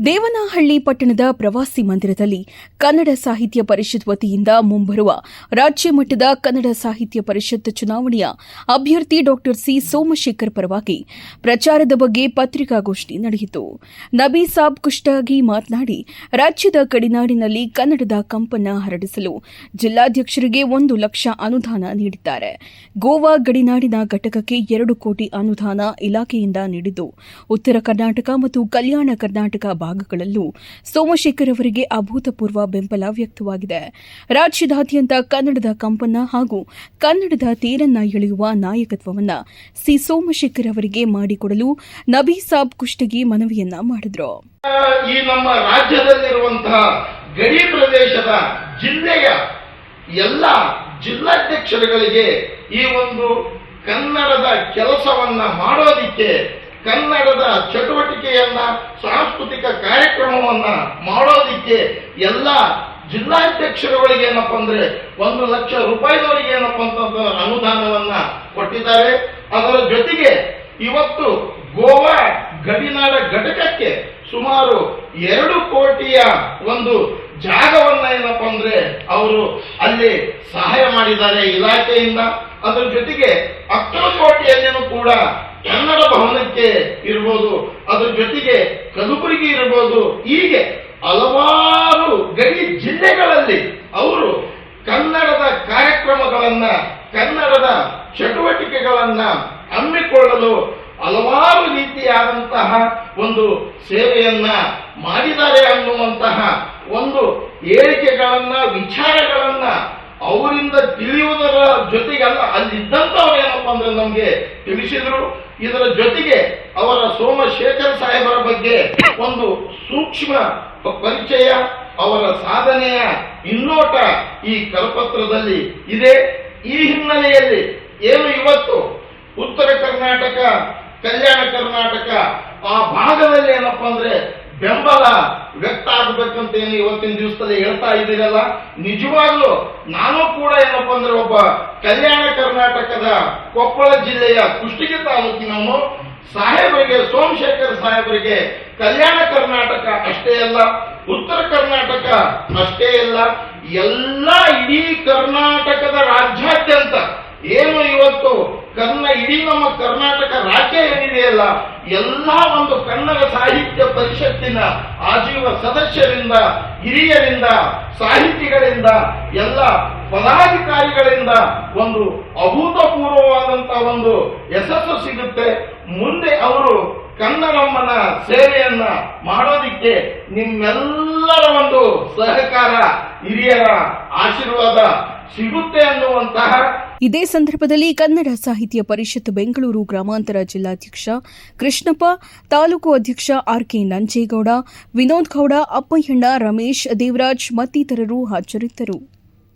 ದೇವನಹಳ್ಳಿ ಪಟ್ಟಣದ ಪ್ರವಾಸಿ ಮಂದಿರದಲ್ಲಿ ಕನ್ನಡ ಸಾಹಿತ್ಯ ಪರಿಷತ್ ವತಿಯಿಂದ ಮುಂಬರುವ ರಾಜ್ಯ ಮಟ್ಟದ ಕನ್ನಡ ಸಾಹಿತ್ಯ ಪರಿಷತ್ ಚುನಾವಣೆಯ ಅಭ್ಯರ್ಥಿ ಡಾ ಸಿ ಸೋಮಶೇಖರ್ ಪರವಾಗಿ ಪ್ರಚಾರದ ಬಗ್ಗೆ ಪತ್ರಿಕಾಗೋಷ್ಠಿ ನಡೆಯಿತು. ನಬಿ ಸಾಬ್ ಕುಷ್ಟಗಿ ಮಾತನಾಡಿ, ರಾಜ್ಯದ ಗಡಿನಾಡಿನಲ್ಲಿ ಕನ್ನಡದ ಕಂಪನ್ನ ಹರಡಿಸಲು ಜಿಲ್ಲಾಧ್ಯಕ್ಷರಿಗೆ 1 ಲಕ್ಷ ಅನುದಾನ ನೀಡಿದ್ದಾರೆ. ಗೋವಾ ಗಡಿನಾಡಿನ ಘಟಕಕ್ಕೆ 2 ಕೋಟಿ ಅನುದಾನ ಇಲಾಖೆಯಿಂದ ನೀಡಿದ್ದು, ಉತ್ತರ ಕರ್ನಾಟಕ ಮತ್ತು ಕಲ್ಯಾಣ ಕರ್ನಾಟಕ ಭಾಗಗಳಲ್ಲೂ ಸೋಮಶೇಖರ್ ಅವರಿಗೆ ಅಭೂತಪೂರ್ವ ಬೆಂಬಲ ವ್ಯಕ್ತವಾಗಿದೆ. ರಾಜ್ಯದಾದ್ಯಂತ ಕನ್ನಡದ ಕಂಪನ್ನ ಹಾಗೂ ಕನ್ನಡದ ತೇರನ್ನ ಎಳೆಯುವ ನಾಯಕತ್ವವನ್ನ ಸಿ ಸೋಮಶೇಖರ್ ಅವರಿಗೆ ಮಾಡಿಕೊಡಲು ನಬಿ ಸಾಬ್ ಕುಷ್ಟಗಿ ಮನವಿಯನ್ನ ಮಾಡಿದ್ರು. ಈ ನಮ್ಮ ರಾಜ್ಯದಲ್ಲಿರುವಂತಹ ಗಡಿ ಪ್ರದೇಶದ ಜಿಲ್ಲೆಯ ಎಲ್ಲ ಜಿಲ್ಲಾಧ್ಯಕ್ಷರುಗಳಿಗೆ ಈ ಒಂದು ಕನ್ನಡದ ಕೆಲಸವನ್ನ ಮಾಡೋದಿಕ್ಕೆ, ಕನ್ನಡದ ಚಟುವಟಿಕೆಯನ್ನ, ಸಾಂಸ್ಕೃತಿಕ ಕಾರ್ಯಕ್ರಮವನ್ನ ಮಾಡೋದಿಕ್ಕೆ ಎಲ್ಲ ಜಿಲ್ಲಾಧ್ಯಕ್ಷರುಗಳಿಗೆ ಏನಪ್ಪ ಅಂದ್ರೆ 1 ಲಕ್ಷ ರೂಪಾಯಿದವರಿಗೆ ಏನಪ್ಪ ಅಂತ ಅನುದಾನವನ್ನ ಕೊಟ್ಟಿದ್ದಾರೆ. ಅದರ ಜೊತೆಗೆ ಇವತ್ತು ಗೋವಾ ಗಡಿನಾಡ ಘಟಕಕ್ಕೆ ಸುಮಾರು 2 ಕೋಟಿಯ ಒಂದು ಜಾಗವನ್ನ ಏನಪ್ಪ ಅಂದ್ರೆ ಅವರು ಅಲ್ಲಿ ಸಹಾಯ ಮಾಡಿದ್ದಾರೆ ಇಲಾಖೆಯಿಂದ. ಅದರ ಜೊತೆಗೆ 10 ಕೋಟಿಯಲ್ಲೇನೂ ಕೂಡ ಕನ್ನಡ ಭವನಕ್ಕೆ ಇರಬಹುದು, ಅದರ ಜೊತೆಗೆ ಕಲಬುರಗಿ ಇರಬಹುದು, ಹೀಗೆ ಹಲವಾರು ಗಡಿ ಜಿಲ್ಲೆಗಳಲ್ಲಿ ಅವರು ಕನ್ನಡದ ಕಾರ್ಯಕ್ರಮಗಳನ್ನ, ಕನ್ನಡದ ಚಟುವಟಿಕೆಗಳನ್ನ ಹಮ್ಮಿಕೊಳ್ಳಲು ಹಲವಾರು ರೀತಿಯಾದಂತಹ ಒಂದು ಸೇವೆಯನ್ನ ಮಾಡಿದ್ದಾರೆ ಅನ್ನುವಂತಹ ಒಂದು ಹೇಳಿಕೆಗಳನ್ನ, ವಿಚಾರಗಳನ್ನ ಅವರಿಂದ ತಿಳಿಯುವುದರ ಜೊತೆಗೆಲ್ಲ ಅಲ್ಲಿದ್ದಂಥವ್ರು ಏನಪ್ಪ ಅಂದ್ರೆ ನಮಗೆ ತಿಳಿಸಿದ್ರು. ಇದರ ಜೊತೆಗೆ ಅವರ ಸೋಮಶೇಖರ್ ಸಾಹೇಬರ ಬಗ್ಗೆ ಒಂದು ಸೂಕ್ಷ್ಮ ಪರಿಚಯ, ಅವರ ಸಾಧನೆಯ ಹಿನ್ನೋಟ ಈ ಕರಪತ್ರದಲ್ಲಿ ಇದೆ. ಈ ಹಿನ್ನೆಲೆಯಲ್ಲಿ ಏನು ಇವತ್ತು ಉತ್ತರ ಕರ್ನಾಟಕ, ಕಲ್ಯಾಣ ಕರ್ನಾಟಕ ಆ ಭಾಗದಲ್ಲಿ ಏನಪ್ಪ ಅಂದ್ರೆ ಬೆಂಬಲ ವ್ಯಕ್ತ ಆಗಬೇಕಂತ ಏನು ಇವತ್ತಿನ ದಿವಸದಲ್ಲಿ ಹೇಳ್ತಾ ಇದ್ದೀರಲ್ಲ, ನಿಜವಾಗ್ಲೂ ನಾನು ಕೂಡ ಏನಪ್ಪ ಅಂದ್ರೆ ಒಬ್ಬ ಕಲ್ಯಾಣ ಕರ್ನಾಟಕದ ಕೊಪ್ಪಳ ಜಿಲ್ಲೆಯ ಕುಷ್ಟಗಿ ತಾಲೂಕಿನವನು. ಸಾಹೇಬರಿಗೆ, ಸೋಮಶೇಖರ್ ಸಾಹೇಬರಿಗೆ ಕಲ್ಯಾಣ ಕರ್ನಾಟಕ ಅಷ್ಟೇ ಅಲ್ಲ, ಉತ್ತರ ಕರ್ನಾಟಕ ಅಷ್ಟೇ ಅಲ್ಲ, ಎಲ್ಲ ಇಡೀ ಕರ್ನಾಟಕದ ರಾಜ್ಯಾದ್ಯಂತ ಏನು ಇವತ್ತು ಇಡೀ ನಮ್ಮ ಕರ್ನಾಟಕ ರಾಜ್ಯ ಏನಿದೆಯಲ್ಲ, ಎಲ್ಲ ಒಂದು ಕನ್ನಡ ಸಾಹಿತ್ಯ ಪರಿಷತ್ತಿನ ಆಜೀವ ಸದಸ್ಯರಿಂದ, ಹಿರಿಯರಿಂದ, ಸಾಹಿತಿಗಳಿಂದ, ಎಲ್ಲ ಪದಾಧಿಕಾರಿಗಳಿಂದ ಒಂದು ಅಭೂತಪೂರ್ವವಾದಂತಹ ಒಂದು ಯಶಸ್ಸು ಸಿಗುತ್ತೆ. ಮುಂದೆ ಅವರು ಕನ್ನಡಮ್ಮನ ಸೇವೆಯನ್ನ ಮಾಡೋದಿಕ್ಕೆ ನಿಮ್ಮೆಲ್ಲರ ಒಂದು ಸಹಕಾರ, ಹಿರಿಯರ ಆಶೀರ್ವಾದ ಸಿಗುತ್ತೆ ಅನ್ನುವಂತಹ. ಇದೇ ಸಂದರ್ಭದಲ್ಲಿ ಕನ್ನಡ ಸಾಹಿತ್ಯ ಪರಿಷತ್ ಬೆಂಗಳೂರು ಗ್ರಾಮಾಂತರ ಜಿಲ್ಲಾಧ್ಯಕ್ಷ ಕೃಷ್ಣಪ್ಪ, ತಾಲೂಕು ಅಧ್ಯಕ್ಷ ಆರ್.ಕೆ. ನಂಜೇಗೌಡ, ವಿನೋದ್ ಗೌಡ, ಅಪ್ಪಯ್ಯಣ್ಣ, ರಮೇಶ್, ದೇವರಾಜ್ ಮತ್ತಿತರರು ಹಾಜರಿದ್ದರು.